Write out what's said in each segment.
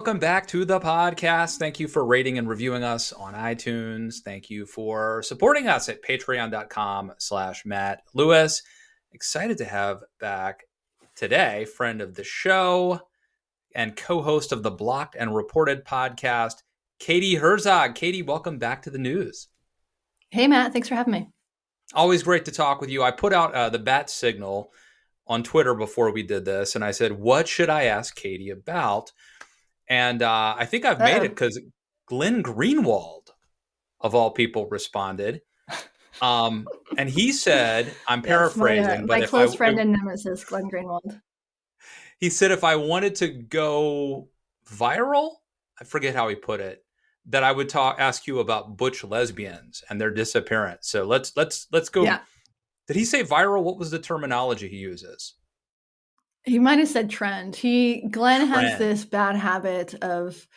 Welcome back to the podcast. Thank you for rating and reviewing us on iTunes. Thank you for supporting us at patreon.com/Matt Lewis. Excited to have back today, friend of the show and co-host of the Blocked and Reported podcast, Katie Herzog. Katie, welcome back to the news. Hey, Matt. Thanks for having me. Always great to talk with you. I put out the bat signal on Twitter before we did this, and I said, what should I ask Katie about? And I think I've made it because Glenn Greenwald, of all people, responded. And he said, I'm paraphrasing, my close friend and nemesis, Glenn Greenwald. He said if I wanted to go viral, I forget how he put it, that I would ask you about butch lesbians and their disappearance. So let's go. Yeah. Did he say viral? What was the terminology he uses? He might have said trend. Glenn has this bad habit of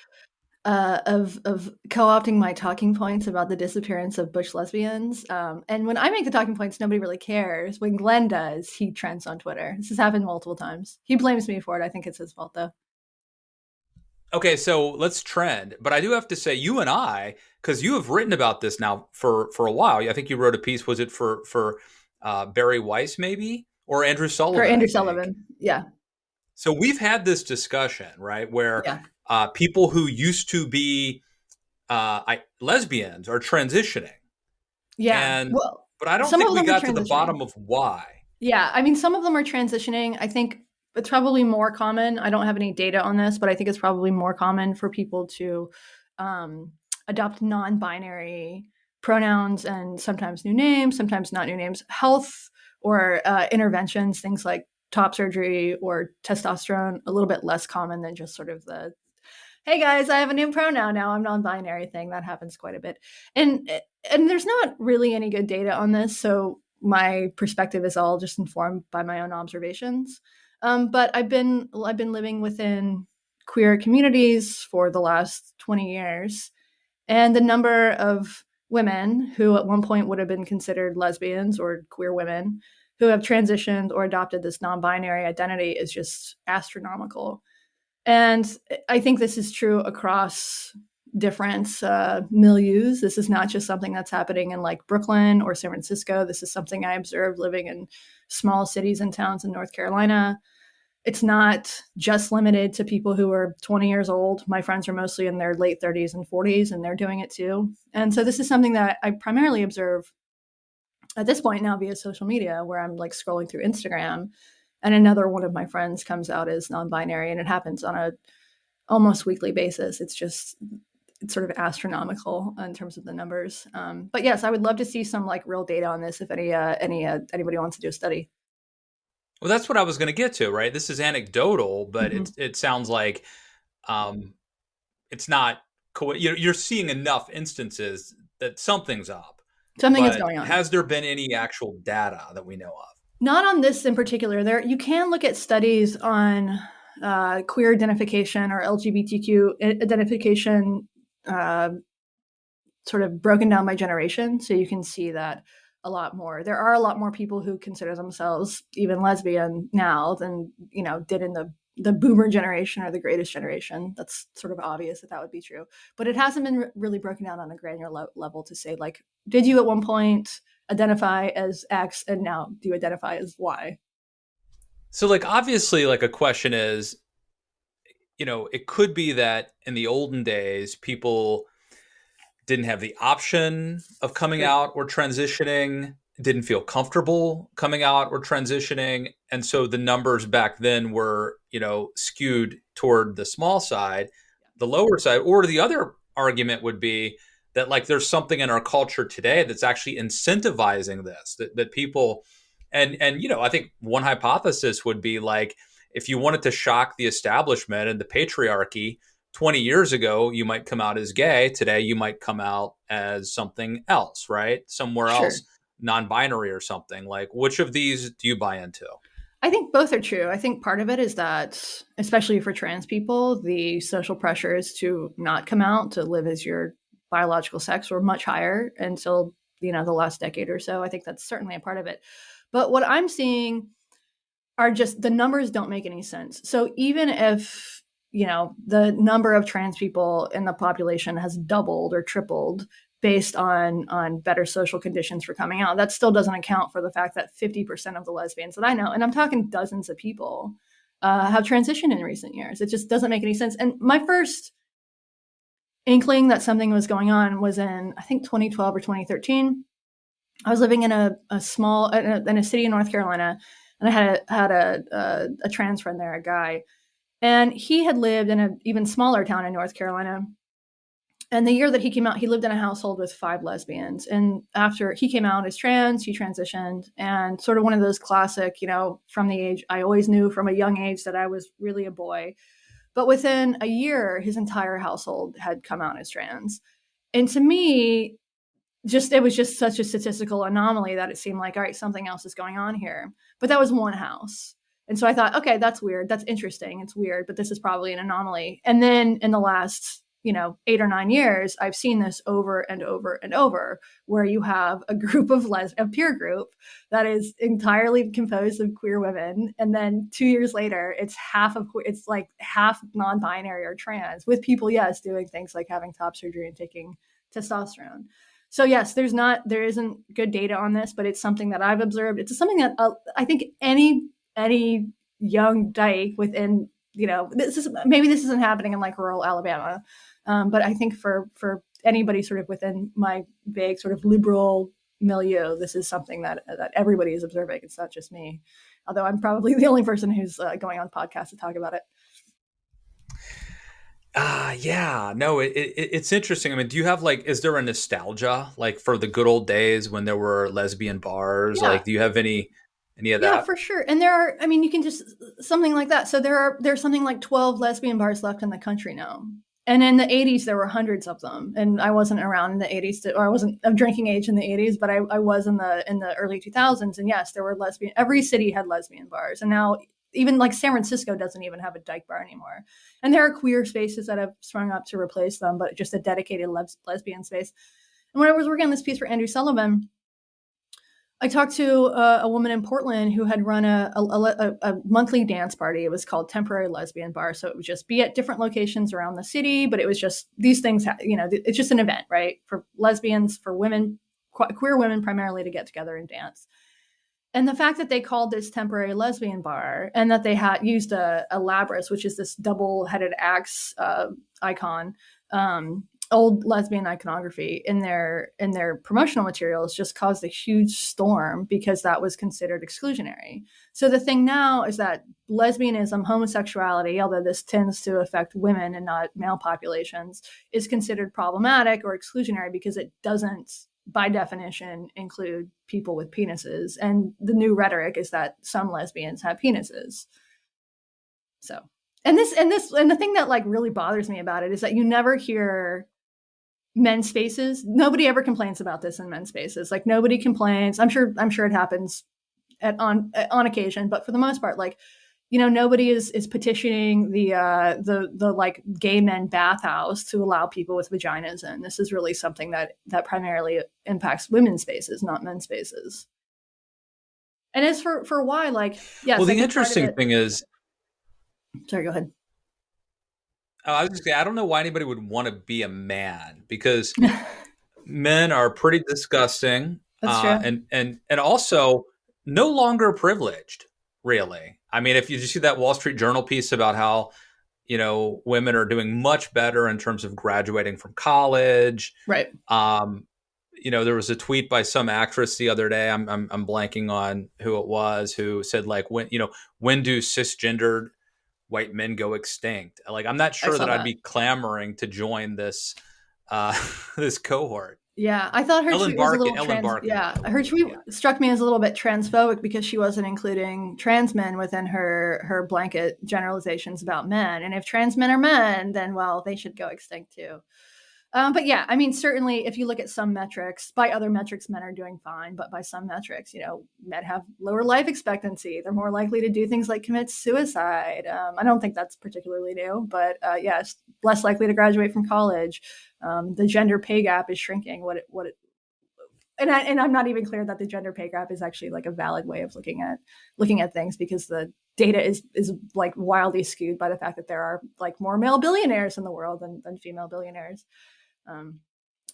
co-opting my talking points about the disappearance of butch lesbians. And when I make the talking points, nobody really cares. When Glenn does, he trends on Twitter. This has happened multiple times. He blames me for it. I think it's his fault, though. Okay, so let's trend. But I do have to say, you and I, because you have written about this now for a while. I think you wrote a piece. Was it for Barry Weiss, maybe? Or Andrew Sullivan? For Andrew Sullivan, yeah. So we've had this discussion, right, where people who used to be lesbians are transitioning. Yeah. But I don't think we got to the bottom of why. Yeah. I mean, some of them are transitioning. I think it's probably more common. I don't have any data on this, but I think it's probably more common for people to adopt non-binary pronouns and sometimes new names, sometimes not new names. Health or interventions, things like top surgery or testosterone, a little bit less common than just sort of the, hey guys, I have a new pronoun now, I'm non-binary thing. That happens quite a bit. And there's not really any good data on this, so my perspective is all just informed by my own observations. But I've been living within queer communities for the last 20 years, and the number of women who at one point would have been considered lesbians or queer women who have transitioned or adopted this non-binary identity is just astronomical. And I think this is true across different milieus. This is not just something that's happening in like Brooklyn or San Francisco. This is something I observed living in small cities and towns in North Carolina. It's not just limited to people who are 20 years old. My friends are mostly in their late 30s and 40s, and they're doing it too. And so this is something that I primarily observe at this point now via social media, where I'm like scrolling through Instagram and another one of my friends comes out as non-binary, and it happens on a almost weekly basis. It's sort of astronomical in terms of the numbers. But yes, I would love to see some like real data on this if anybody wants to do a study. Well, that's what I was going to get to, right? This is anecdotal, but it sounds like it's not. You're seeing enough instances that something's up. Something is going on. Has there been any actual data that we know of? Not on this in particular. You can look at studies on queer identification or LGBTQ identification, sort of broken down by generation. So you can see that a lot more. There are a lot more people who consider themselves even lesbian now than, did in the boomer generation or the greatest generation. That's sort of obvious that would be true. But it hasn't been really broken down on a granular level to say, like, did you at one point identify as X and now do you identify as Y? So, like, obviously, like, a question is, it could be that in the olden days, people didn't have the option of coming out or transitioning, didn't feel comfortable coming out or transitioning. And so the numbers back then were, skewed toward the small side, the lower side. Or the other argument would be that, like, there's something in our culture today that's actually incentivizing this, that people, and I think one hypothesis would be, like, if you wanted to shock the establishment and the patriarchy, 20 years ago, you might come out as gay. Today, you might come out as something else, right? Somewhere else, non-binary or something. Like, which of these do you buy into? I think both are true. I think part of it is that, especially for trans people, the social pressures to not come out, to live as your biological sex, were much higher until, the last decade or so. I think that's certainly a part of it. But what I'm seeing are just the numbers don't make any sense. So even if the number of trans people in the population has doubled or tripled based on better social conditions for coming out. That still doesn't account for the fact that 50% of the lesbians that I know, and I'm talking dozens of people, have transitioned in recent years. It just doesn't make any sense. And my first inkling that something was going on was in, I think, 2012 or 2013. I was living in a small in a city in North Carolina, and I had a trans friend there, a guy, and he had lived in an even smaller town in North Carolina. And the year that he came out, he lived in a household with 5 lesbians. And after he came out as trans, he transitioned, and sort of one of those classic, from the age, I always knew from a young age that I was really a boy. But within a year, his entire household had come out as trans. And to me, it was just such a statistical anomaly that it seemed like, all right, something else is going on here. But that was one house. And so I thought, okay, that's weird. That's interesting. It's weird, but this is probably an anomaly. And then in the last, 8 or 9 years, I've seen this over and over and over, where you have a group of a peer group that is entirely composed of queer women. And then 2 years later, it's like half non-binary or trans, with people, yes, doing things like having top surgery and taking testosterone. So yes, there isn't good data on this, but it's something that I've observed. It's something that I think any young dyke within, this isn't happening in like rural Alabama, but I think for anybody sort of within my big sort of liberal milieu, this is something that everybody is observing. It's not just me, although I'm probably the only person who's going on podcasts to talk about it. Yeah, no, it's interesting. I mean, do you have is there a nostalgia for the good old days when there were lesbian bars? Yeah. Do you have any of that? Yeah, for sure. And you can just something like that. So there's something like 12 lesbian bars left in the country now. And in the 80s, there were hundreds of them. And I wasn't around in the 80s, or I wasn't of drinking age in the 80s, but I was in the early 2000s. And yes, there were every city had lesbian bars. And now even like San Francisco doesn't even have a dyke bar anymore. And there are queer spaces that have sprung up to replace them, but just a dedicated lesbian space. And when I was working on this piece for Andrew Sullivan, I talked to a woman in Portland who had run a monthly dance party. It was called Temporary Lesbian Bar. So it would just be at different locations around the city, but it was just these things, it's just an event, right? For lesbians, for women, queer women primarily, to get together and dance. And the fact that they called this Temporary Lesbian Bar, and that they had used a labrys, which is this double-headed axe icon, old lesbian iconography in their promotional materials, just caused a huge storm because that was considered exclusionary. So the thing now is that lesbianism, homosexuality, although this tends to affect women and not male populations, is considered problematic or exclusionary because it doesn't, by definition, include people with penises. And the new rhetoric is that some lesbians have penises. So, and the thing that really bothers me about it is that you never hear men's spaces. Nobody ever complains about this in men's spaces. Nobody complains. I'm sure it happens on occasion, but for the most part, nobody is petitioning the gay men bathhouse to allow people with vaginas in. This is really something that primarily impacts women's spaces, not men's spaces. And as for why, yes. Well, the interesting thing is, sorry, go ahead. I was just saying, I don't know why anybody would want to be a man, because men are pretty disgusting. That's true. And also no longer privileged, really. I mean, if you see that Wall Street Journal piece about how, women are doing much better in terms of graduating from college. Right. There was a tweet by some actress the other day. I'm blanking on who it was, who said when do cisgendered white men go extinct? I'm not sure that I'd be clamoring to join this this cohort. Yeah, I thought her tweet was a little her tweet struck me as a little bit transphobic because she wasn't including trans men within her blanket generalizations about men. And if trans men are men, then they should go extinct too. But yeah, I mean, certainly if you look at some metrics, by other metrics, men are doing fine. But by some metrics, men have lower life expectancy. They're more likely to do things like commit suicide. I don't think that's particularly new, but yes, less likely to graduate from college. The gender pay gap is shrinking. And I'm not even clear that the gender pay gap is actually a valid way of looking at things, because the data is like wildly skewed by the fact that there are like more male billionaires in the world than female billionaires.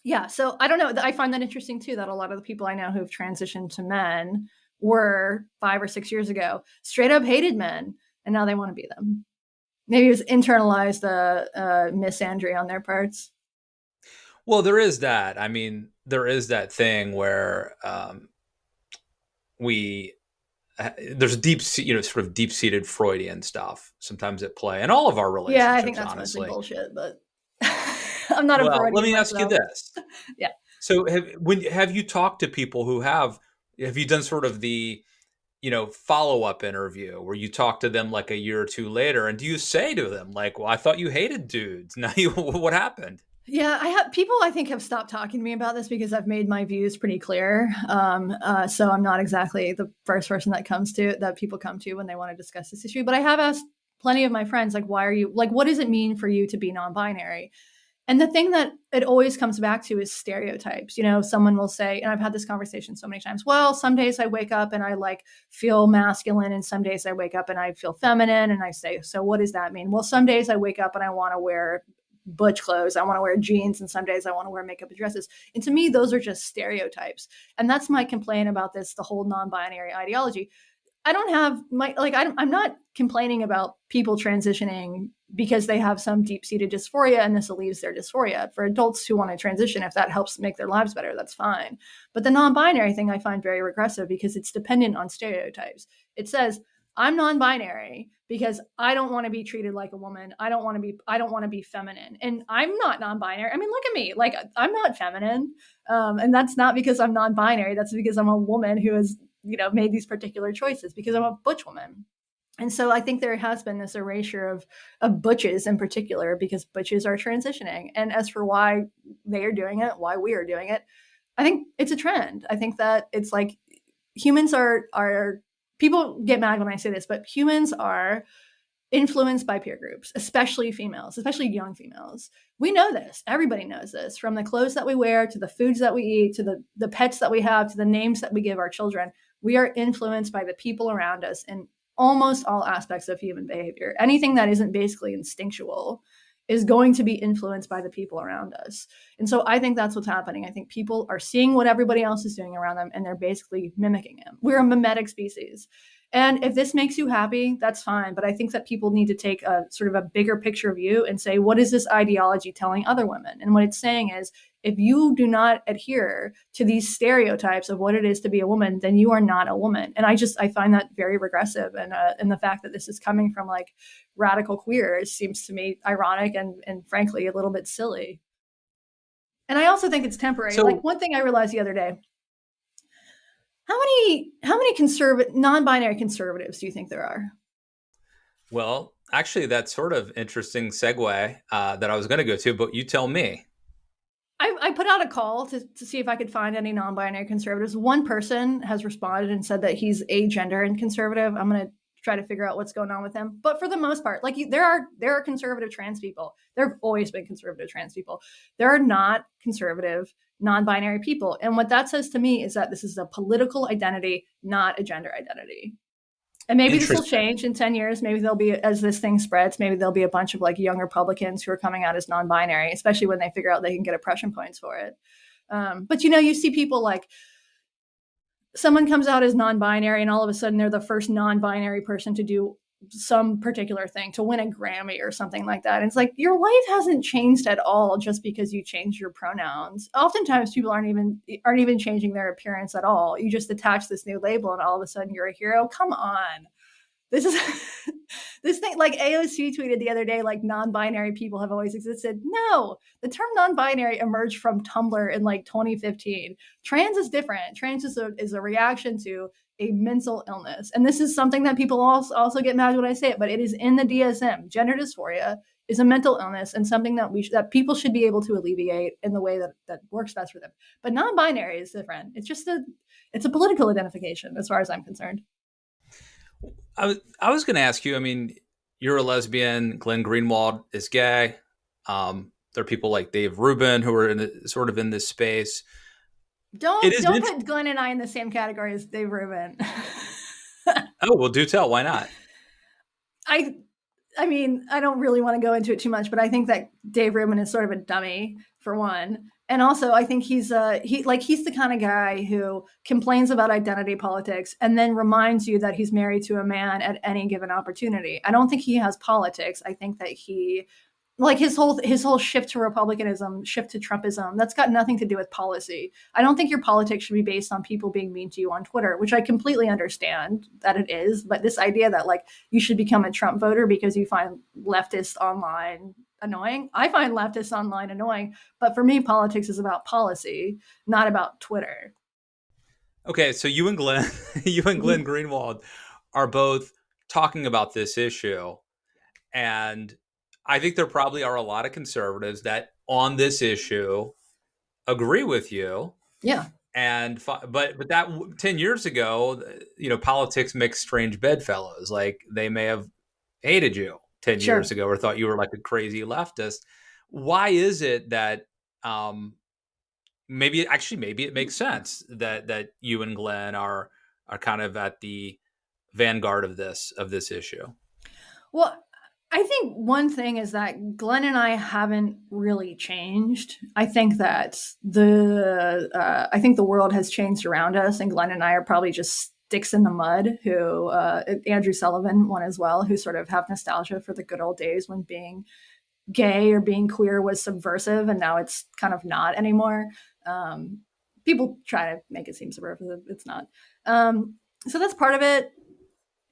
Yeah, so I don't know. I find that interesting too, that a lot of the people I know who've transitioned to men were 5 or 6 years ago straight up hated men, and now they want to be them. Maybe it was internalized misandry on their parts. Well, there is that. I mean, there is that thing where we there's deep, sort of deep seated Freudian stuff sometimes at play in all of our Yeah, I think relationships, that's mostly honestly. bullshit, but I'm not a Well, let Freudian me ask you myself. this. Yeah. So have you talked to people who have you done sort of the, follow-up interview where you talk to them like a year or two later, and do you say to them like, well, I thought you hated dudes. Now what happened? Yeah, I have people I think have stopped talking to me about this because I've made my views pretty clear. So I'm not exactly the first person that people come to when they want to discuss this issue. But I have asked plenty of my friends, like, why are you like, what does it mean for you to be non-binary? And the thing that it always comes back to is stereotypes. Someone will say, and I've had this conversation so many times, well, some days I wake up and I like feel masculine, and some days I wake up and I feel feminine. And I say, so what does that mean? Well, some days I wake up and I want to wear butch clothes. I want to wear jeans, and some days I want to wear makeup and dresses. And to me, those are just stereotypes. And that's my complaint about the whole non-binary ideology. I don't have I'm not complaining about people transitioning because they have some deep-seated dysphoria and this alleviates their dysphoria. For adults who want to transition, if that helps make their lives better, that's fine. But the non-binary thing I find very regressive because it's dependent on stereotypes. It says, I'm non-binary because I don't want to be treated like a woman. I don't want to be feminine. And I'm not non-binary. I mean, look at me. Like, I'm not feminine. And that's not because I'm non-binary. That's because I'm a woman who has, made these particular choices because I'm a butch woman. And so I think there has been this erasure of butches in particular because butches are transitioning. And as for why they are doing it, why we are doing it, I think it's a trend. I think that it's like humans are people get mad when I say this, but humans are influenced by peer groups, especially females, especially young females. We know this. Everybody knows this, from the clothes that we wear to the foods that we eat to the pets that we have to the names that we give our children. We are influenced by the people around us in almost all aspects of human behavior. Anything that isn't basically instinctual is going to be influenced by the people around us. And so I think that's what's happening. I think people are seeing what everybody else is doing around them and they're basically mimicking it. We're a mimetic species. And if this makes you happy, that's fine. But I think that people need to take a sort of a bigger picture view and say, what is this ideology telling other women? And what it's saying is, if you do not adhere to these stereotypes of what it is to be a woman, then you are not a woman. And I find that very regressive. And the fact that this is coming from like radical queers seems to me ironic and frankly a little bit silly. And I also think it's temporary. Like, So, one thing I realized the other day, how many non-binary conservatives do you think there are? well, actually, that's sort of interesting segue that I was going to go to, but you tell me. I put out a call to see if I could find any non-binary conservatives. One person has responded and said that he's agender and conservative. I'm going to try to figure out what's going on with him. But for the most part, like, there are conservative trans people. There have always been conservative trans people. There are not conservative non-binary people. And what that says to me is that this is a political identity, not a gender identity. And maybe this will Interesting. change in 10 years. Maybe there'll be, as this thing spreads, maybe there'll be a bunch of like young Republicans who are coming out as non-binary, especially when they figure out they can get oppression points for it. But you see people like someone comes out as non-binary and all of a sudden they're the first non-binary person to do some particular thing, to win a Grammy or something like that. And it's like, your life hasn't changed at all just because you changed your pronouns. Oftentimes people aren't even changing their appearance at all. You just attach this new label and all of a sudden you're a hero. Come on. This is this thing, like AOC tweeted the other day, like, non-binary people have always existed. No, the term non-binary emerged from Tumblr in like 2015. Trans is different. Trans is a reaction to a mental illness. And this is something that people also get mad when I say it, but it is in the DSM. Gender dysphoria is a mental illness and something that people should be able to alleviate in the way that works best for them. But non-binary is different. It's a political identification as far as I'm concerned. I was going to ask you, I mean, you're a lesbian. Glenn Greenwald is gay. There are people like Dave Rubin who are sort of in this space. It is Don't put Glenn and I in the same category as Dave Rubin. Oh, well, do tell. Why not? I I mean, I don't really want to go into it too much, but I think that Dave Rubin is sort of a dummy for one. And also I think he's he's the kind of guy who complains about identity politics and then reminds you that he's married to a man at any given opportunity. I don't think he has politics. I think that he like his whole shift to republicanism, shift to Trumpism, that's got nothing to do with policy. I don't think your politics should be based on people being mean to you on Twitter, which I completely understand that it is, but this idea that like you should become a Trump voter because you find leftists online annoying. I find leftists online annoying, but for me politics is about policy, not about Twitter. Okay, so you and Glenn, you and Glenn Greenwald are both talking about this issue, and I think there probably are a lot of conservatives that on this issue agree with you. Yeah. And but that 10 years ago, politics makes strange bedfellows. Like they may have hated you 10 Sure. years ago or thought you were like a crazy leftist. Why is it that maybe it makes sense that you and Glenn are kind of at the vanguard of this issue? Well, I think one thing is that Glenn and I haven't really changed. I think that I think the world has changed around us, and Glenn and I are probably just sticks in the mud. Who Andrew Sullivan one as well, who sort of have nostalgia for the good old days when being gay or being queer was subversive, and now it's kind of not anymore. People try to make it seem subversive; it's not. So that's part of it.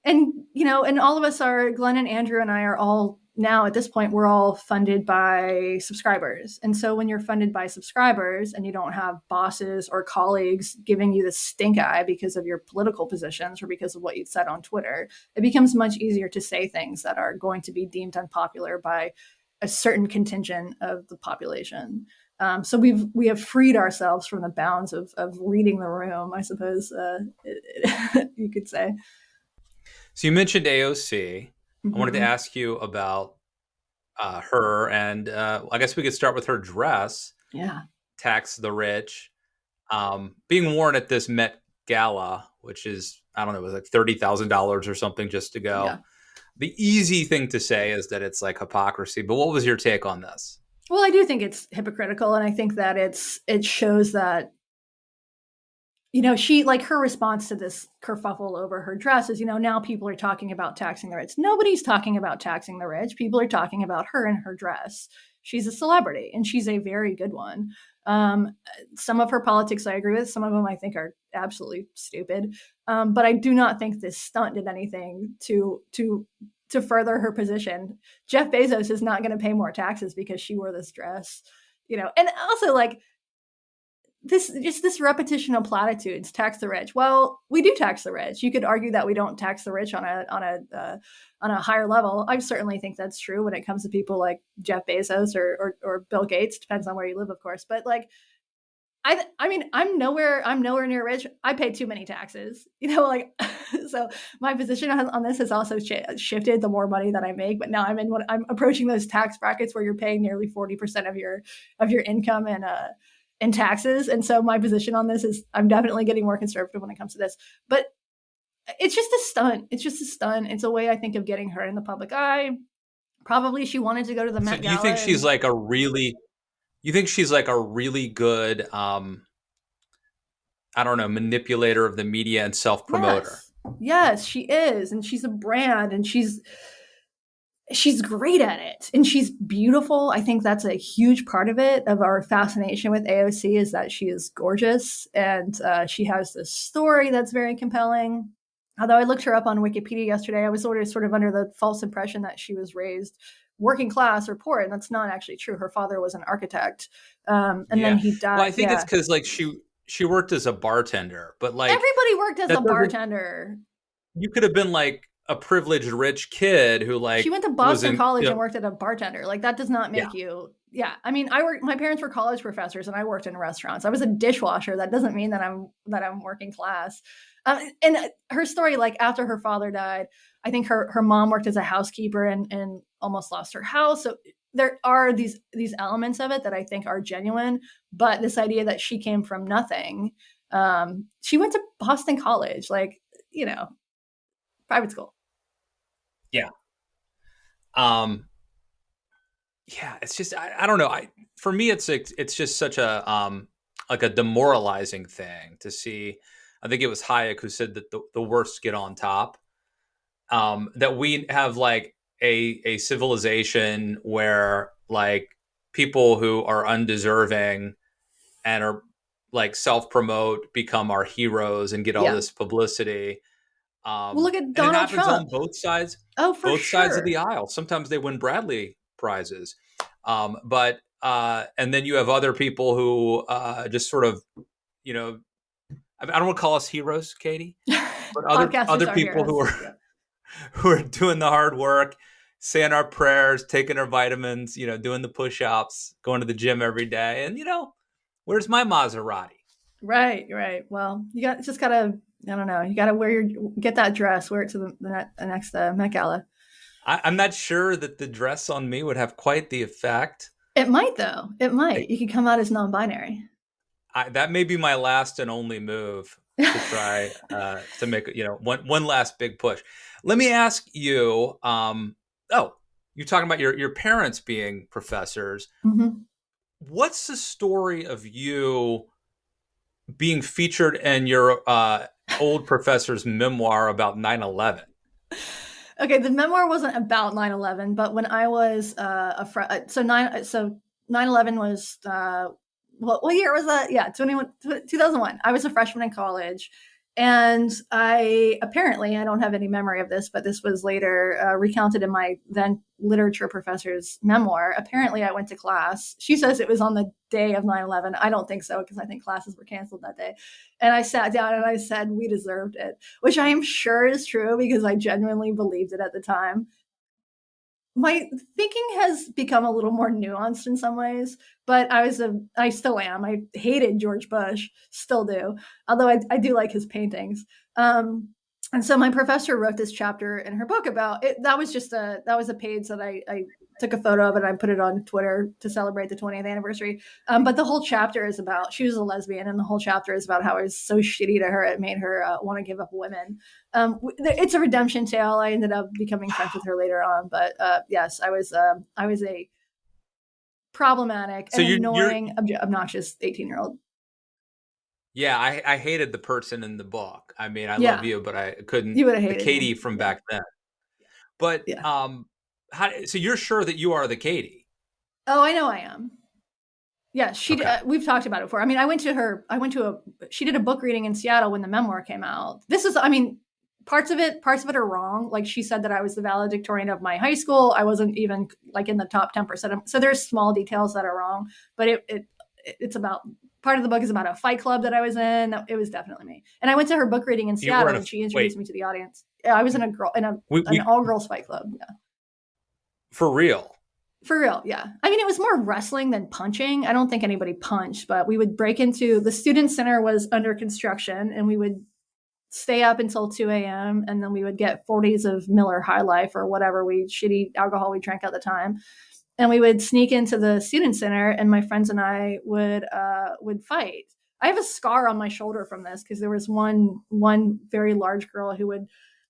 And and all of us are Glenn and Andrew and I are all now at this point we're all funded by subscribers. And so when you're funded by subscribers and you don't have bosses or colleagues giving you the stink eye because of your political positions or because of what you said on Twitter, it becomes much easier to say things that are going to be deemed unpopular by a certain contingent of the population. So we have freed ourselves from the bounds of reading the room, I suppose you could say. So you mentioned AOC. I wanted to Mm-hmm. ask you about her, and I guess we could start with her dress, Yeah. "Tax the Rich," being worn at this Met Gala, which is, I don't know, it was like $30,000 or something just to Yeah. go. The easy thing to say is that it's like hypocrisy, but what was your take on this? Well, I do think it's hypocritical, and I think that it shows that she like her response to this kerfuffle over her dress is, now people are talking about taxing the rich. Nobody's talking about taxing the rich. People are talking about her and her dress. She's a celebrity, and she's a very good one. Some of her politics I agree with. Some of them I think are absolutely stupid. But I do not think this stunt did anything to further her position. Jeff Bezos is not going to pay more taxes because she wore this dress. And also like this repetition of platitudes. Tax the rich. Well, we do tax the rich. You could argue that we don't tax the rich on a higher level. I certainly think that's true when it comes to people like Jeff Bezos or Bill Gates. Depends on where you live, of course. But like I mean, I'm nowhere near rich. I pay too many taxes, like so. My position on this has also shifted the more money that I make. But now I'm approaching those tax brackets where you're paying nearly 40% of your income in taxes. And so my position on this is I'm definitely getting more conservative when it comes to this. But it's just a stunt. It's just a stunt. It's a way I think of getting her in the public eye. Probably she wanted to go to the So Met do you Gala think she's and like a really you think she's like a really good I don't know, manipulator of the media and self-promoter? yes. Yes, she is. And she's a brand and she's great at it and she's beautiful. I think that's a huge part of it, of our fascination with AOC, is that she is gorgeous and she has this story that's very compelling. Although I looked her up on Wikipedia yesterday, I was sort of under the false impression that she was raised working class or poor, and that's not actually true. Her father was an architect, and then Yeah. he Well, died. I think it's Yeah, because like she worked as a bartender, but like everybody worked as a that doesn't bartender. you could have been like a privileged rich kid who She like went to was Boston in College and worked at a bartender. Like that does not yeah. make you. Yeah, I mean, my parents were college professors, and I worked in restaurants. I was a dishwasher. That doesn't mean that I'm working class. And her story, like after her father died, I think her mom worked as a housekeeper and almost lost her house. So there are these elements of it that I think are genuine. But this idea that she came from nothing, she went to Boston College, like private school. Yeah. Um, yeah, it's just I don't know. For me, it's just such a like a demoralizing thing to see. I think it was Hayek who said that the worst get on top. That we have like a civilization where like people who are undeserving and are like self promote become our heroes and get all Yeah. this publicity. Well, look at And it Donald happens on Trump. Oh, for both sides of sure. the aisle. Sometimes they win Bradley prizes, but and then you have other people who just sort of, you know, I don't want to call us heroes, Katie, but Podcasters other are people who heroes. are Yeah. who are doing the hard work, saying our prayers, taking our vitamins, doing the push-ups, going to the gym every day, and where's my Maserati? Right, right. Well, you got just gotta. I don't know. You gotta get that dress, wear it to the next Met Gala. I'm not sure that the dress on me would have quite the effect. It might though. It might. I, You could come out as non-binary. that may be my last and only move to try to make one last big push. Let me ask you. Oh, you're talking about your parents being professors. Mm-hmm. What's the story of you being featured in your old professor's memoir about 9/11? Okay, the memoir wasn't about 9/11, but when I was so 9/11 was what year was that? Yeah, 2001. I was a freshman in college, and I don't have any memory of this, but this was later recounted in my then literature professor's memoir. Apparently, I went to class. She says it was on the day of 9/11. I don't think so because I think classes were canceled that day. And I sat down and I said, we deserved it, which I am sure is true because I genuinely believed it at the time. My thinking has become a little more nuanced in some ways, but I still am. I hated George Bush, still do, although I do like his paintings. And so my professor wrote this chapter in her book about it. That was a page that I took a photo of and I put it on Twitter to celebrate the 20th anniversary. But the whole chapter is about, she was a lesbian, and the whole chapter is about how it was so shitty to her. It made her want to give up women. It's a redemption tale. I ended up becoming friends with her later on, but yes, I was a problematic So and you're annoying, obnoxious 18-year-old. yeah, I hated the person in the book. I mean, I love Yeah, you, but I couldn't you would have the hated me. Katie from Yeah, back then. But yeah. so you're sure that you are the Katie? Oh, I know I am. Yeah, Okay. we've talked about it before. I mean, she did a book reading in Seattle when the memoir came out. I mean, parts of it are wrong. Like, she said that I was the valedictorian of my high school. I wasn't even like in the top 10%. So there's small details that are wrong, but it's about, part of the book is about a fight club that I was in. It was definitely me. And I went to her book reading in You were Seattle in a and she introduced wait. me to the audience. Yeah, I was in an We all girls fight club. Yeah. for real. For real, yeah. I mean, it was more wrestling than punching. I don't think anybody punched, but we would break into the student center was under construction, and we would stay up until 2 a.m. and then we would get 40s of Miller High Life or whatever shitty alcohol we drank at the time, and we would sneak into the student center, and my friends and I would fight. I have a scar on my shoulder from this because there was one very large girl who would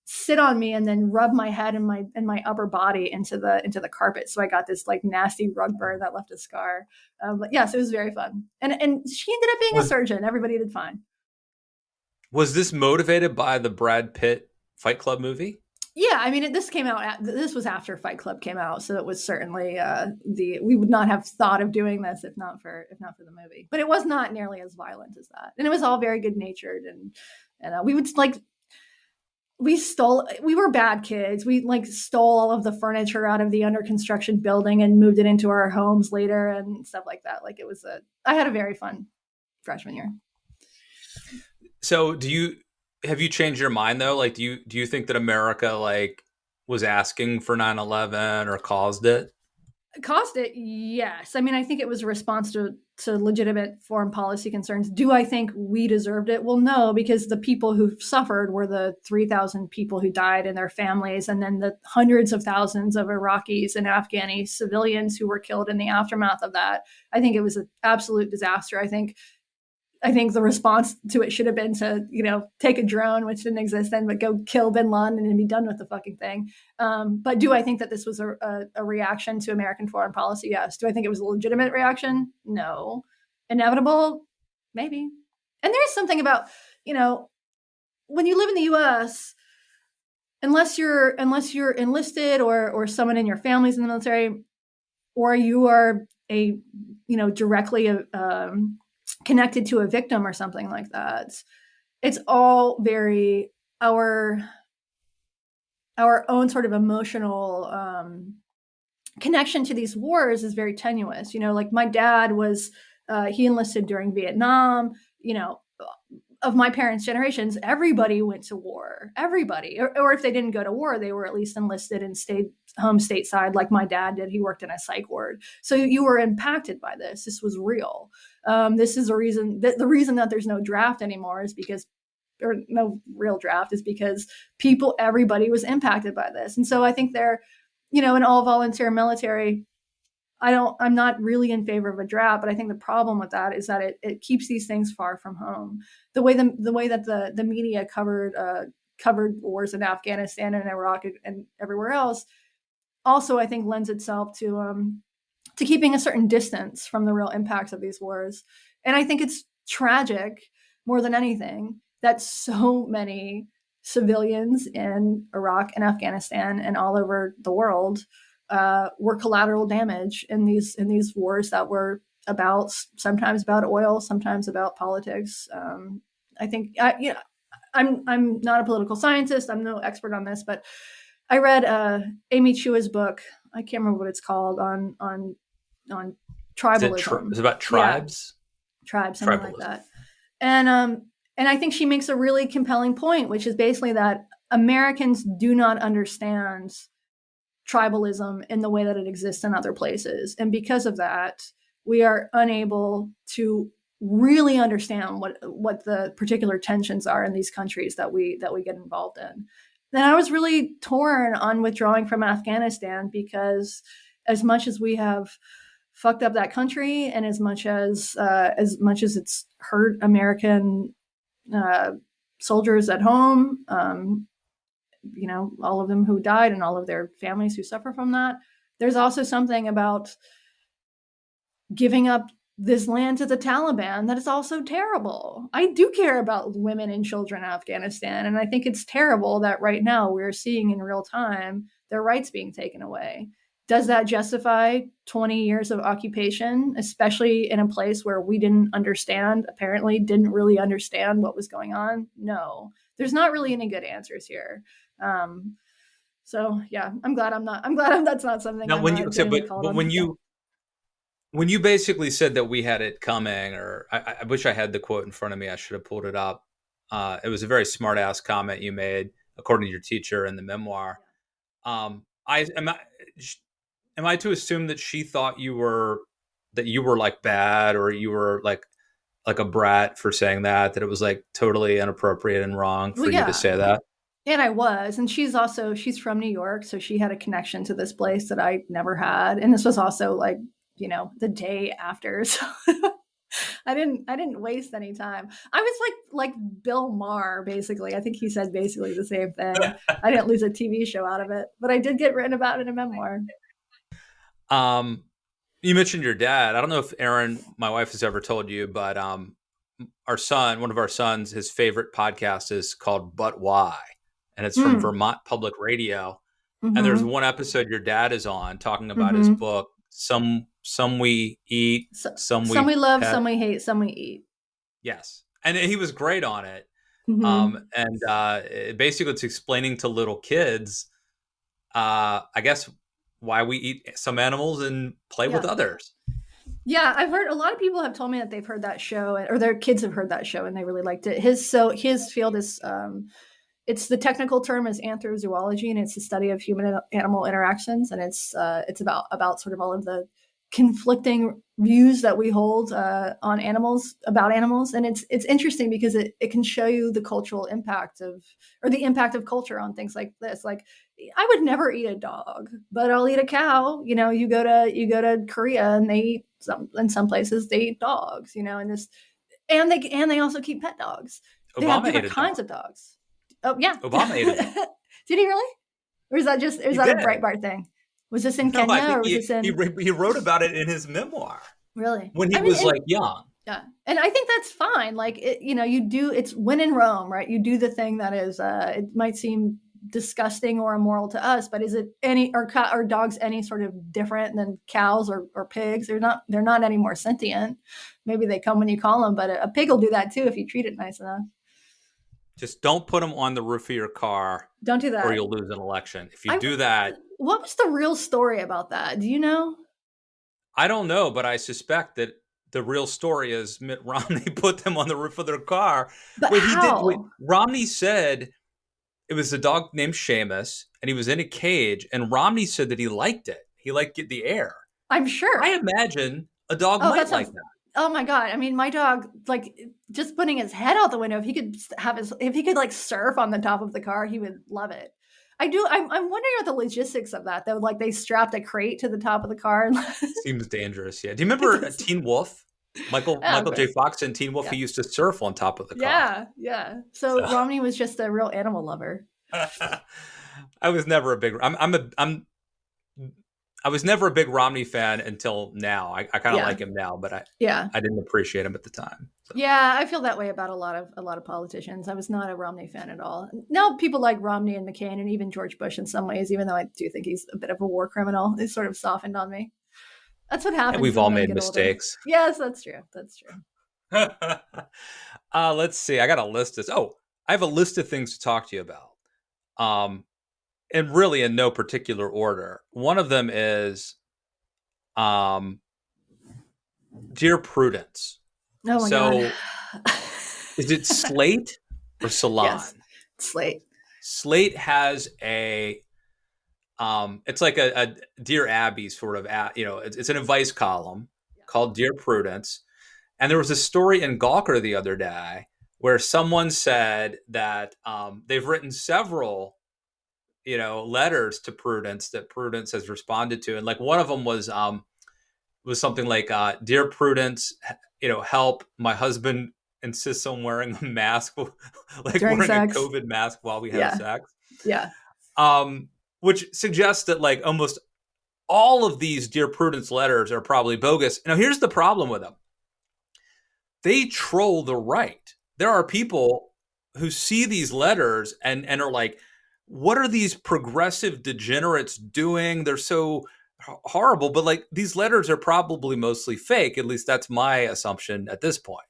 sit on me and then rub my head and my upper body into the carpet. So I got this like nasty rug burn that left a scar. But yes, it was very fun. And she ended up being a Was surgeon. Everybody did fine. was this motivated by the Brad Pitt Fight Club movie? Yeah, I mean, this was after Fight Club came out, so it was certainly we would not have thought of doing this if not for the movie. But it was not nearly as violent as that, and it was all very good natured, and we would like we were bad kids. We like stole all of the furniture out of the under construction building and moved it into our homes later and stuff like that. Like, I had a very fun freshman year. So have you changed your mind though? Like, do you think that America like was asking for 9/11 or caused it? Caused it, yes. I mean, I think it was a response to legitimate foreign policy concerns. Do I think we deserved it? Well, no, because the people who suffered were the 3,000 people who died and their families, and then the hundreds of thousands of Iraqis and Afghani civilians who were killed in the aftermath of that. I think it was an absolute disaster. I think I think the response to it should have been to, take a drone, which didn't exist then, but go kill bin Laden and be done with the fucking thing. But do I think that this was a reaction to American foreign policy? Yes. Do I think it was a legitimate reaction? No. Inevitable? Maybe. And there's something about, when you live in the U.S., unless you're enlisted or someone in your family's in the military, or you are directly connected to a victim or something like that, it's all very our own sort of emotional connection to these wars is very tenuous. Like my dad was he enlisted during Vietnam. Of my parents' generations, everybody went to war. Everybody, or if they didn't go to war, they were at least enlisted and stayed home stateside, like my dad did. He worked in a psych ward, so you were impacted by this. This was real. This is a reason. The reason that there's no draft anymore is because, or no real draft, is because everybody was impacted by this, and so I think they're, an all volunteer military. I'm not really in favor of a draft, but I think the problem with that is that it keeps these things far from home. The way that the media covered wars in Afghanistan and Iraq and everywhere else also, I think, lends itself to keeping a certain distance from the real impacts of these wars. And I think it's tragic more than anything that so many civilians in Iraq and Afghanistan and all over the world were collateral damage in these wars that were sometimes about oil, sometimes about politics. I think I'm not a political scientist. I'm no expert on this, but I read Amy Chua's book. I can't remember what it's called on tribalism. Is it about tribes? Yeah. Tribes, something like that. And I think she makes a really compelling point, which is basically that Americans do not understand tribalism in the way that it exists in other places. And because of that, we are unable to really understand what the particular tensions are in these countries that we get involved in. Then I was really torn on withdrawing from Afghanistan, because as much as we have fucked up that country, and as much as it's hurt American soldiers at home, all of them who died and all of their families who suffer from that, there's also something about giving up this land to the Taliban that is also terrible. I do care about women and children in Afghanistan, and I think it's terrible that right now we're seeing in real time their rights being taken away. Does that justify 20 years of occupation, especially in a place where we apparently didn't really understand what was going on? No, there's not really any good answers here. So yeah, I'm glad that's not something. Now, when you basically said that we had it coming, or I wish I had the quote in front of me. I should have pulled it up. It was a very smart ass comment you made, according to your teacher in the memoir. Am I to assume that she thought you were like bad, or you were like a brat for saying that it was like totally inappropriate and wrong for you to say that? And I was, and she's from New York, so she had a connection to this place that I never had. And this was also like, the day after. So I didn't waste any time. I was like Bill Maher, basically. I think he said basically the same thing. I didn't lose a TV show out of it, but I did get written about in a memoir. You mentioned your dad. I don't know if Erin, my wife, has ever told you, but one of our sons, his favorite podcast is called But Why? And it's from Vermont Public Radio. Mm-hmm. And there's one episode your dad is on talking about his book, Some We Eat, Some We Love, Some We Hate, Some We Eat. Yes. And he was great on it. Basically it's explaining to little kids, I guess, why we eat some animals and play with others. Yeah, I've heard a lot of people have told me that they've heard that show, or their kids have heard that show and they really liked it. His field is it's the technical term is anthrozoology, and it's the study of human animal interactions, and it's about sort of all of the conflicting views that we hold on animals, about animals. And it's interesting because it can show you the cultural impact the impact of culture on things like this. Like, I would never eat a dog, but I'll eat a cow. You go to Korea and they eat in some places they eat dogs, and and they also keep pet dogs. They have Obama ate different a dog. kinds of dogs. Oh yeah. Obama ate a dog. Did he really? Or is He that a did. Breitbart thing? Was this in No, I Kenya think or was this in he wrote about it in his memoir really? when he I mean, was like young. yeah, and I think that's fine. Like you do. It's when in Rome, right? You do the thing that is. It might seem disgusting or immoral to us, but is it any or dogs any sort of different than cows or pigs? They're not. They're not any more sentient. Maybe they come when you call them, but a pig will do that too if you treat it nice enough. Just don't put them on the roof of your car, Don't do or that. you'll lose an election. If you I. do that, What was the real story about that? Do you know? I don't know, but I suspect that the real story is Mitt Romney put them on the roof of their car. But Wait, he did. Wait, how? Romney said it was a dog named Seamus, and he was in a cage. And Romney said that he liked it. He liked the air. I'm I sure. imagine a dog Oh, might that like sounds. that. Oh my god! I mean, my dog, like, just putting his head out the window. If he could like surf on the top of the car, he would love it. I do. I'm wondering about the logistics of that though. Like, they strapped a crate to the top of the car. And Seems dangerous. Yeah. Do you remember it's, Teen Wolf? yeah, of Michael J. course. Fox in Teen Wolf. Yeah, He used to surf on top of the car. yeah, yeah. So So Romney was just a real animal lover. I was never a big. I was never a big Romney fan until now. I kind of Yeah, like him now, but yeah. I didn't appreciate him at the time. So. Yeah, I feel that way about a lot of politicians. I was not a Romney fan at all. Now people like Romney and McCain and even George Bush in some ways, even though I do think he's a bit of a war criminal. It's sort of softened on me. That's what And happens we've when all men made get older. mistakes. Yes, that's true. That's true. Let's see. I got a list. I have a list of things to talk to you about. And really in no particular order. One of them is, um, Dear Prudence. Oh my god. So is it Slate or Yes, Salon? Slate. Slate has it's like a Dear Abby sort of, it's an advice column called Dear Prudence. And there was a story in Gawker the other day where someone said that they've written several, letters to Prudence that Prudence has responded to. And like one of them was something like, Dear Prudence, help, my husband insists on wearing a mask, like During wearing a sex. COVID mask while we have Yeah, sex. yeah. Which suggests that like almost all of these Dear Prudence letters are probably bogus. Now, here's the problem with them. They troll the right. There are people who see these letters and are like, what are these progressive degenerates doing? They're so horrible. But like these letters are probably mostly fake. At least that's my assumption at this point.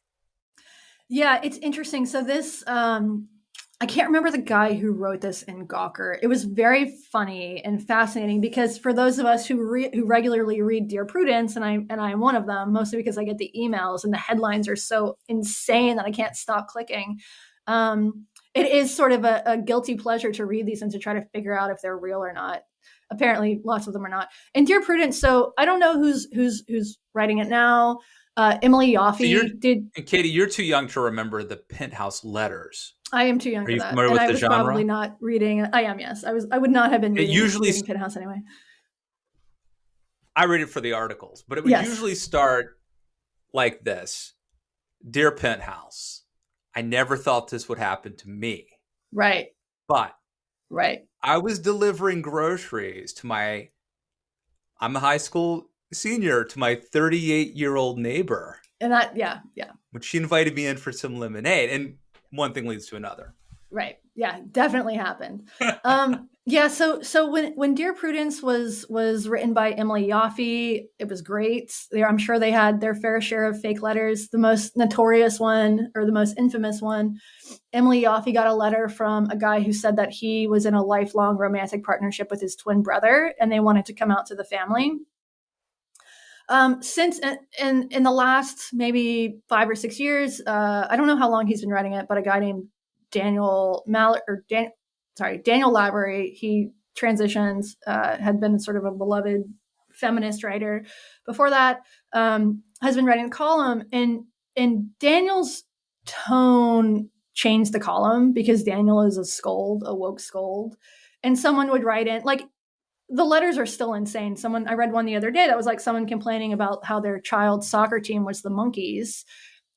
Yeah, it's interesting. So this, I can't remember the guy who wrote this in Gawker. It was very funny and fascinating because for those of us who regularly read Dear Prudence, and I am one of them, mostly because I get the emails and the headlines are so insane that I can't stop clicking. It is sort of a guilty pleasure to read these and to try to figure out if they're real or not. Apparently, lots of them are not. And Dear Prudence, so I don't know who's writing it now. Emily Yoffe did. And Katie, you're too young to remember the Penthouse letters. I am too young Are for you that, familiar and with I the was genre? probably not reading. I am. Yes, I was. I would not have been It usually reading Penthouse anyway. I read it for the articles, but it would Yes. usually start like this. Dear Penthouse, I never thought this would happen to me. Right. But Right. I was delivering groceries I'm a high school senior, to my 38-year-old neighbor. And that, yeah, yeah. When she invited me in for some lemonade, and one thing leads to another. Right. Yeah, definitely happened. Yeah, so when Dear Prudence was written by Emily Yoffe, it was great. I'm sure they had their fair share of fake letters. The most notorious one, or the most infamous one, Emily Yoffe got a letter from a guy who said that he was in a lifelong romantic partnership with his twin brother, and they wanted to come out to the family. Since in the last maybe 5 or 6 years, I don't know how long he's been writing it, but a guy named Daniel Lavery, he transitions, had been sort of a beloved feminist writer before that, has been writing a column, and Daniel's tone changed the column because Daniel is a woke scold, and someone would write in, like, the letters are still insane. I read one the other day that was like someone complaining about how their child's soccer team was the Monkeys.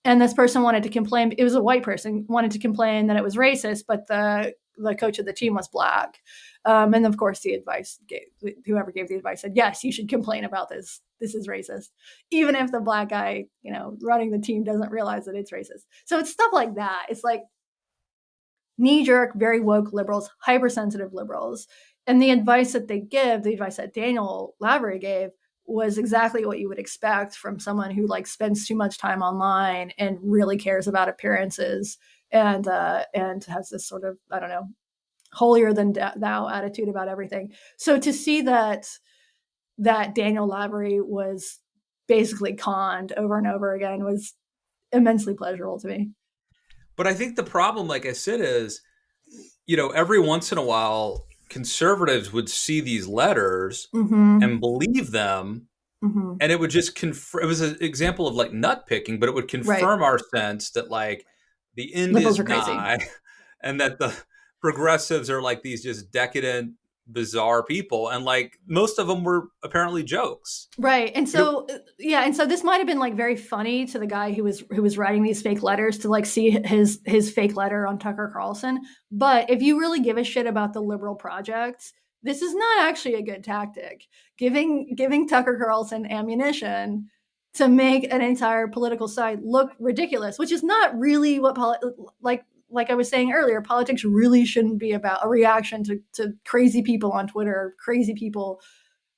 and this person wanted to complain. It was a white person wanted to complain that it was racist, but the coach of the team was black. And of course, whoever gave the advice said, yes, you should complain about this. This is racist, even if the black guy, running the team doesn't realize that it's racist. So it's stuff like that. It's like knee jerk, very woke liberals, hypersensitive liberals. And the advice that they give, the advice that Daniel Lavery gave, was exactly what you would expect from someone who like spends too much time online and really cares about appearances and has this sort of, I don't know, holier than thou attitude about everything. So to see that Daniel Lavery was basically conned over and over again was immensely pleasurable to me. But I think the problem, like I said, is, every once in a while, conservatives would see these letters and believe them. And it would just confirm. It was an example of like nut picking, but it would confirm our sense that like the end Liberals is are crazy. nigh, and that the progressives are like these just decadent, bizarre people, and like most of them were apparently jokes. Right. And so and so this might have been like very funny to the guy who was writing these fake letters to like see his fake letter on Tucker Carlson. But if you really give a shit about the liberal project, this is not actually a good tactic. Giving Tucker Carlson ammunition to make an entire political side look ridiculous, which is not really what like I was saying earlier, politics really shouldn't be about a reaction to crazy people on Twitter, or crazy people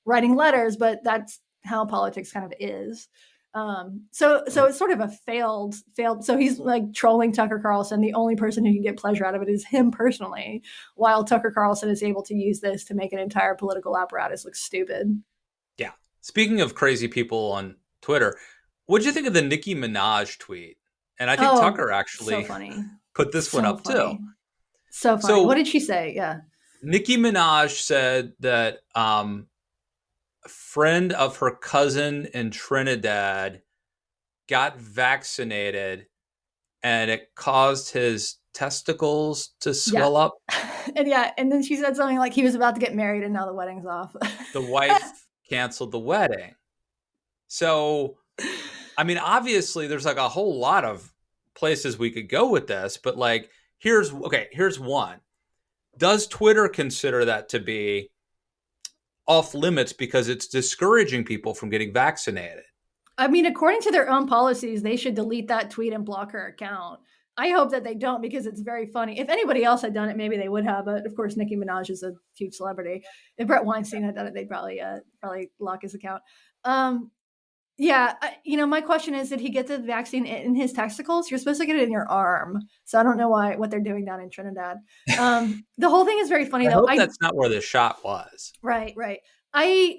writing letters, but that's how politics kind of is. So it's sort of a failed. So he's like trolling Tucker Carlson. The only person who can get pleasure out of it is him personally, while Tucker Carlson is able to use this to make an entire political apparatus look stupid. Yeah. Speaking of crazy people on Twitter, what'd you think of the Nicki Minaj tweet? And I think Tucker actually put this one up too. So funny. So, what did she say? Yeah. Nicki Minaj said that a friend of her cousin in Trinidad got vaccinated and it caused his testicles to swell up. And then she said something like he was about to get married and now the wedding's off. The wife canceled the wedding. So, I mean, obviously there's like a whole lot of places we could go with this, but like, here's one. Does Twitter consider that to be off limits because it's discouraging people from getting vaccinated? I mean, according to their own policies, they should delete that tweet and block her account. I hope that they don't, because it's very funny. If anybody else had done it, maybe they would have. But of course, Nicki Minaj is a huge celebrity. If Brett Weinstein had done it, they'd probably lock his account. My question is, did he get the vaccine in his testicles? You're supposed to get it in your arm. So I don't know what they're doing down in Trinidad. The whole thing is very funny, though. I hope that's not where the shot was. Right. I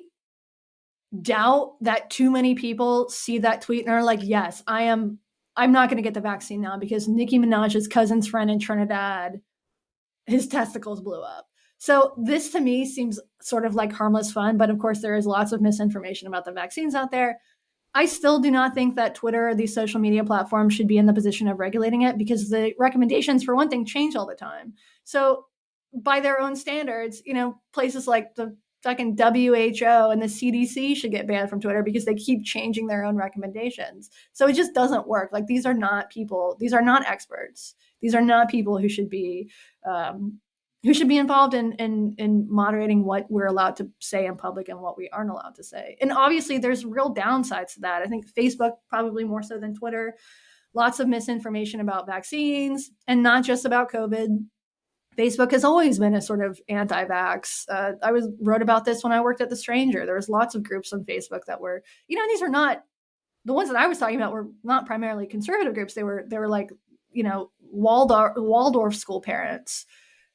doubt that too many people see that tweet and are like, yes, I'm not going to get the vaccine now because Nicki Minaj's cousin's friend in Trinidad, his testicles blew up. So this to me seems sort of like harmless fun, but of course there is lots of misinformation about the vaccines out there. I still do not think that Twitter or these social media platforms should be in the position of regulating it, because the recommendations, for one thing, change all the time. So by their own standards, places like the fucking WHO and the CDC should get banned from Twitter because they keep changing their own recommendations. So it just doesn't work. Like, these are not people, these are not experts. These are not people who should be involved in moderating what we're allowed to say in public and what we aren't allowed to say. And obviously there's real downsides to that. I think Facebook probably more so than Twitter, lots of misinformation about vaccines, and not just about COVID. Facebook has always been a sort of anti-vax. I wrote about this when I worked at The Stranger. There was lots of groups on Facebook that were, these are not, the ones that I was talking about were not primarily conservative groups. They were like, Waldorf school parents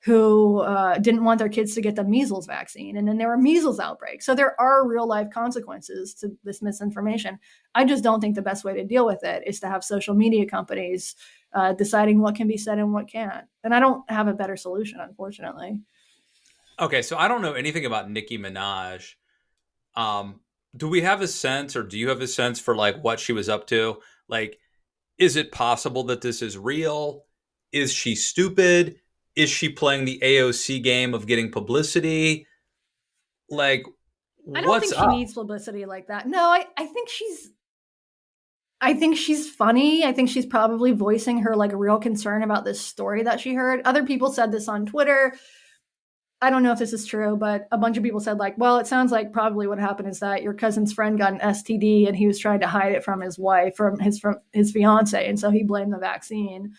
who didn't want their kids to get the measles vaccine. And then there were measles outbreaks. So there are real life consequences to this misinformation. I just don't think the best way to deal with it is to have social media companies deciding what can be said and what can't. And I don't have a better solution, unfortunately. Okay, so I don't know anything about Nicki Minaj. Do we have a sense, or do you have a sense for like what she was up to? Like, is it possible that this is real? Is she stupid? Is she playing the AOC game of getting publicity? Like, I don't think she needs publicity like that. No, I think she's I think she's funny. I think she's probably voicing her like real concern about this story that she heard. Other people said this on Twitter. I don't know if this is true, but a bunch of people said like, well, it sounds like probably what happened is that your cousin's friend got an STD and he was trying to hide it from his wife, from his fiance, and so he blamed the vaccine.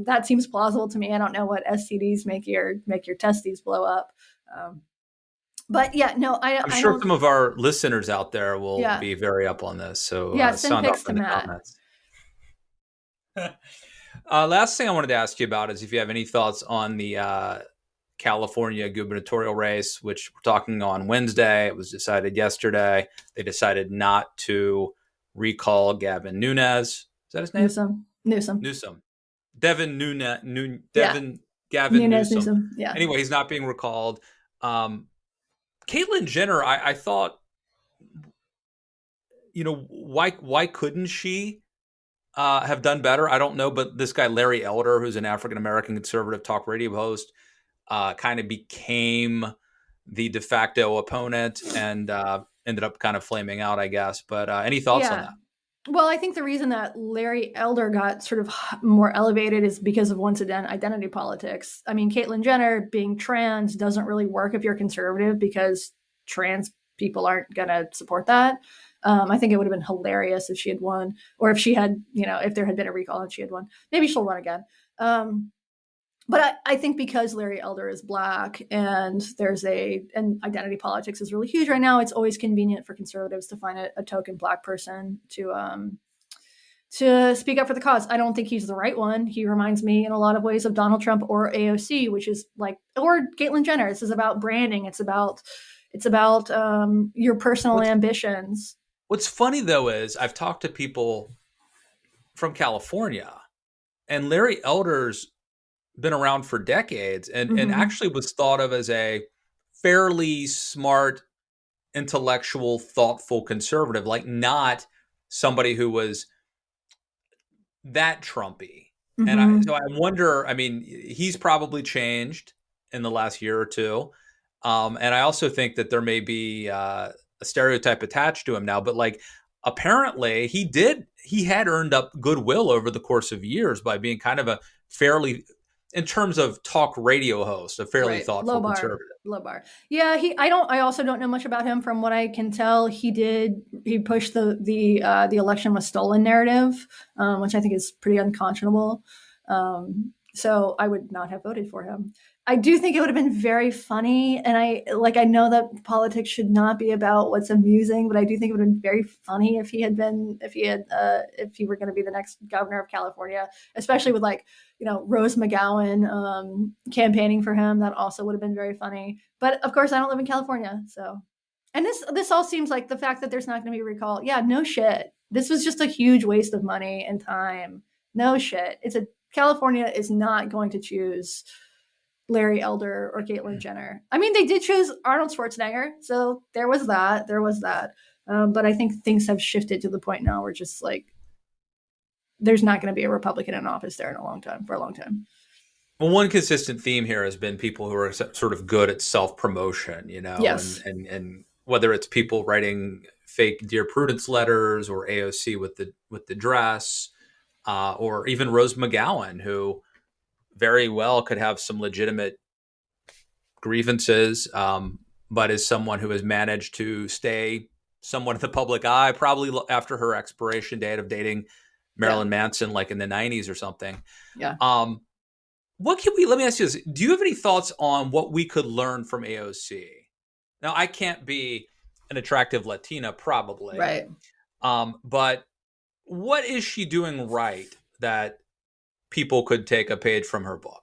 That seems plausible to me. I don't know what STDs make your testes blow up. But yeah, no, I'm I sure don't. some of our listeners out there will Yeah, be very up on this. So yeah. Send sound pics off to in the Matt. comments. Last thing I wanted to ask you about is if you have any thoughts on the California gubernatorial race, which we're talking on Wednesday. It was decided yesterday. They decided not to recall Gavin Nunes. Is that his name? Newsom. Devin Nunes. Yeah. Gavin Newsom. Yeah. Anyway, he's not being recalled. Caitlyn Jenner, I thought, why couldn't she have done better? I don't know, but this guy Larry Elder, who's an African American conservative talk radio host, kind of became the de facto opponent and ended up kind of flaming out, I guess. But any thoughts on that? Well, I think the reason that Larry Elder got sort of more elevated is because of, once again, identity politics. I mean, Caitlyn Jenner being trans doesn't really work if you're conservative because trans people aren't going to support that. I think it would have been hilarious if she had won, or if she had, if there had been a recall and she had won. Maybe she'll run again. But I think because Larry Elder is Black and and identity politics is really huge right now, it's always convenient for conservatives to find a token Black person to speak up for the cause. I don't think he's the right one. He reminds me in a lot of ways of Donald Trump or AOC, which is like, or Caitlyn Jenner. This is about branding. It's about your personal ambitions. What's funny though is I've talked to people from California, and Larry Elder's been around for decades and actually was thought of as a fairly smart, intellectual, thoughtful conservative, like not somebody who was that Trumpy. And so I wonder, I mean, he's probably changed in the last year or two. And I also think that there may be a stereotype attached to him now, but like apparently he had earned up goodwill over the course of years by being kind of a fairly, in terms of talk radio host, a fairly thoughtful conservative. Low bar. Yeah, I also don't know much about him. From what I can tell, he pushed the election was stolen narrative, which I think is pretty unconscionable. So I would not have voted for him. I do think it would have been very funny, and I know that politics should not be about what's amusing, but I do think it would have been very funny if he were going to be the next governor of California, especially with Rose McGowan campaigning for him. That also would have been very funny. But of course, I don't live in California, so. And this all seems like the fact that there's not going to be a recall. Yeah, no shit. This was just a huge waste of money and time. No shit. California is not going to choose Larry Elder or Caitlyn Jenner. I mean, they did choose Arnold Schwarzenegger, so there was that. But I think things have shifted to the point now where just like there's not going to be a Republican in office there for a long time. Well, one consistent theme here has been people who are sort of good at self-promotion, Yes. and whether it's people writing fake Dear Prudence letters or AOC with the dress, or even Rose McGowan, who very well could have some legitimate grievances, but is someone who has managed to stay somewhat in the public eye, probably after her expiration date of dating Marilyn Manson, like in the 90s or something. Yeah. Let me ask you this. Do you have any thoughts on what we could learn from AOC? Now, I can't be an attractive Latina, probably. Right. But what is she doing right that people could take a page from her book?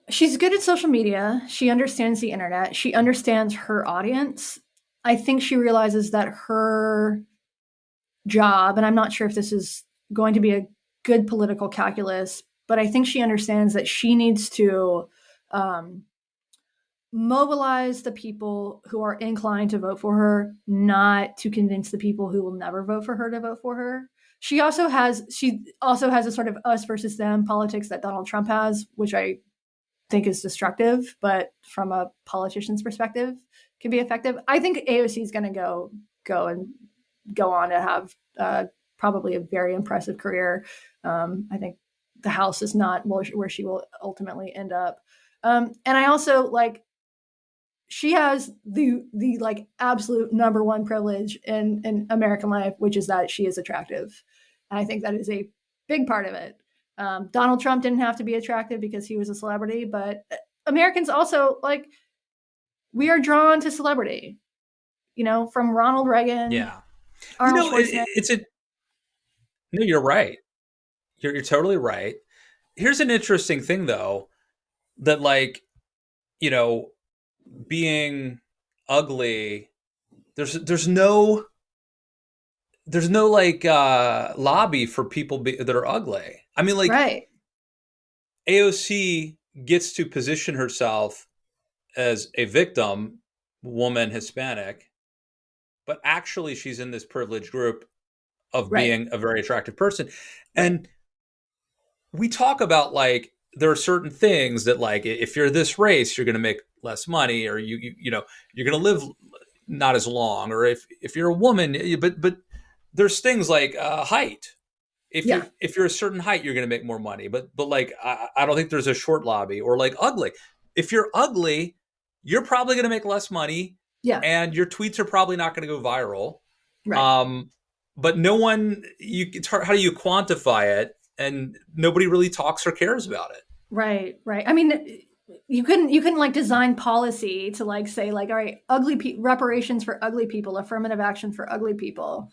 She's good at social media. She understands the internet. She understands her audience. I think she realizes that her job, and I'm not sure if this is going to be a good political calculus, but I think she understands that she needs to mobilize the people who are inclined to vote for her, not to convince the people who will never vote for her to vote for her. She also has a sort of us versus them politics that Donald Trump has, which I think is destructive, but from a politician's perspective can be effective. I think AOC is going to go and go on to have probably a very impressive career. I think the house is not where she will ultimately end up. And I also like, she has the like absolute number one privilege in American life, which is that she is attractive. And I think that is a big part of it. Donald Trump didn't have to be attractive because he was a celebrity, but Americans also, like, we are drawn to celebrity, you know, from Ronald Reagan, Yeah. Arnold Schwarzenegger. No, you're right. You're totally right. Here's an interesting thing though, that like, you know, being ugly, there's no like lobby for people that are ugly. I mean, like, Right. AOC gets to position herself as a victim, woman, Hispanic, but actually she's in this privileged group of Right. being a very attractive person. And we talk about like, there are certain things that like, if you're this race, you're going to make less money, or you know, you're going to live not as long, or if you're a woman, but there's things like height. If you're a certain height, you're going to make more money. But like, I don't think there's a short lobby. Or like ugly. If you're ugly, you're probably going to make less money. Yeah. And your tweets are probably not going to go viral. Right. But no one, how do you quantify it? And nobody really talks or cares about it. Right. I mean, you couldn't like design policy to like say like, all right, reparations for ugly people, affirmative action for ugly people.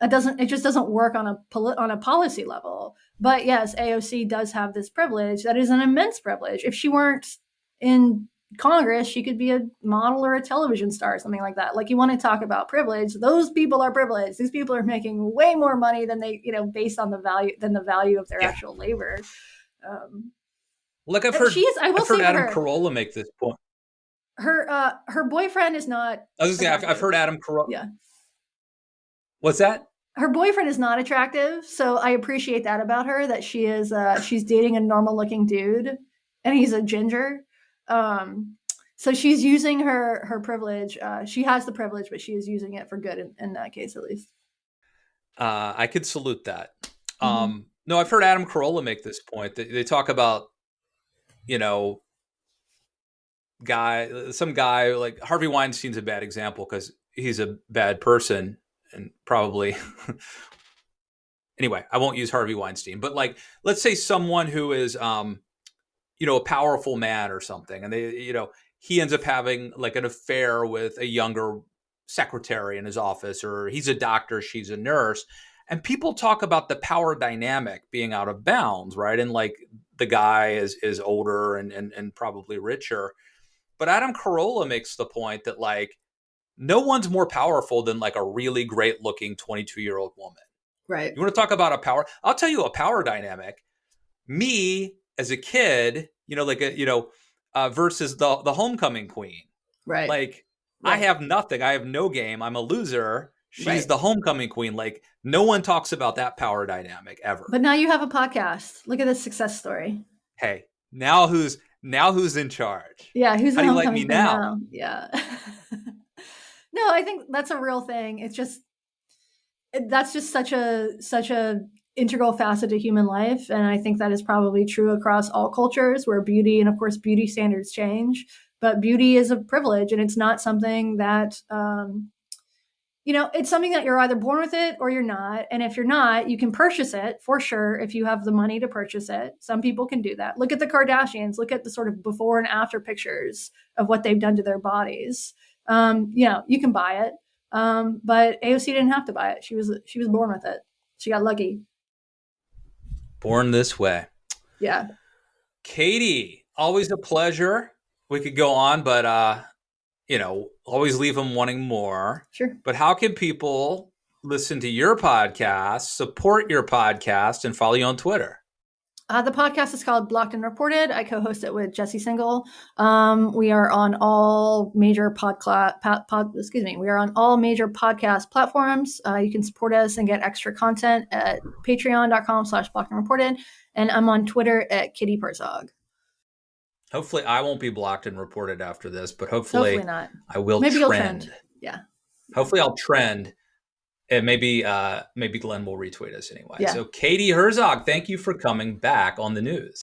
It just doesn't work on a policy level. But yes, AOC does have this privilege that is an immense privilege. If she weren't in Congress, she could be a model or a television star or something like that. Like, you want to talk about privilege, those people are privileged. These people are making way more money than they, you know, based on the value of their actual labor. Like I've heard Adam Carolla make this point. Her boyfriend is not. I was just saying, I've heard Adam Carolla. Yeah. What's that? Her boyfriend is not attractive, so I appreciate that about her, that she is she's dating a normal looking dude, and he's a ginger. So she's using her privilege. She has the privilege, but she is using it for good in that case, at least. I could salute that. No, I've heard Adam Carolla make this point. They talk about, you know, some guy like Harvey Weinstein's a bad example because he's a bad person and probably anyway, I won't use Harvey Weinstein, but like, let's say someone who is, you know, a powerful man or something, and they, you know, he ends up having like an affair with a younger secretary in his office, or he's a doctor, she's a nurse. And people talk about the power dynamic being out of bounds, right? And like the guy is older and probably richer. But Adam Carolla makes the point that like, no one's more powerful than like a really great looking 22-year-old woman. Right. You want to talk about a power? I'll tell you a power dynamic. Me as a kid, you know, like, versus the homecoming queen. Right. Like, I have nothing. I have no game. I'm a loser. She's the homecoming queen. Like, no one talks about that power dynamic ever. But now you have a podcast. Look at this success story. Hey, now who's in charge? Yeah, who's how do you like me now? Yeah. No, I think that's a real thing. It's just that's just such a integral facet to human life, and I think that is probably true across all cultures where beauty, and of course beauty standards change, but beauty is a privilege, and it's not something that you know, it's something that you're either born with it or you're not. And if you're not, you can purchase it for sure if you have the money to purchase it. Some people can do that. Look at the Kardashians. Look at the sort of before and after pictures of what they've done to their bodies. You know, you can buy it. But AOC didn't have to buy it. She was born with it. She got lucky. Born this way. Yeah. Katie, always a pleasure. We could go on, but you know, always leave them wanting more. Sure. But how can people listen to your podcast, support your podcast, and follow you on Twitter? The podcast is called Blocked and Reported. I co-host it with Jesse Single. We are on all major we are on all major podcast platforms. You can support us and get extra content at patreon.com/blockedandreported. And I'm on Twitter at Kitty Herzog. Hopefully I won't be blocked and reported after this, but hopefully not. I will. Maybe trend. You'll trend. Yeah. Hopefully I'll trend. And maybe Glenn will retweet us anyway. Yeah. So Katie Herzog, thank you for coming back on the news.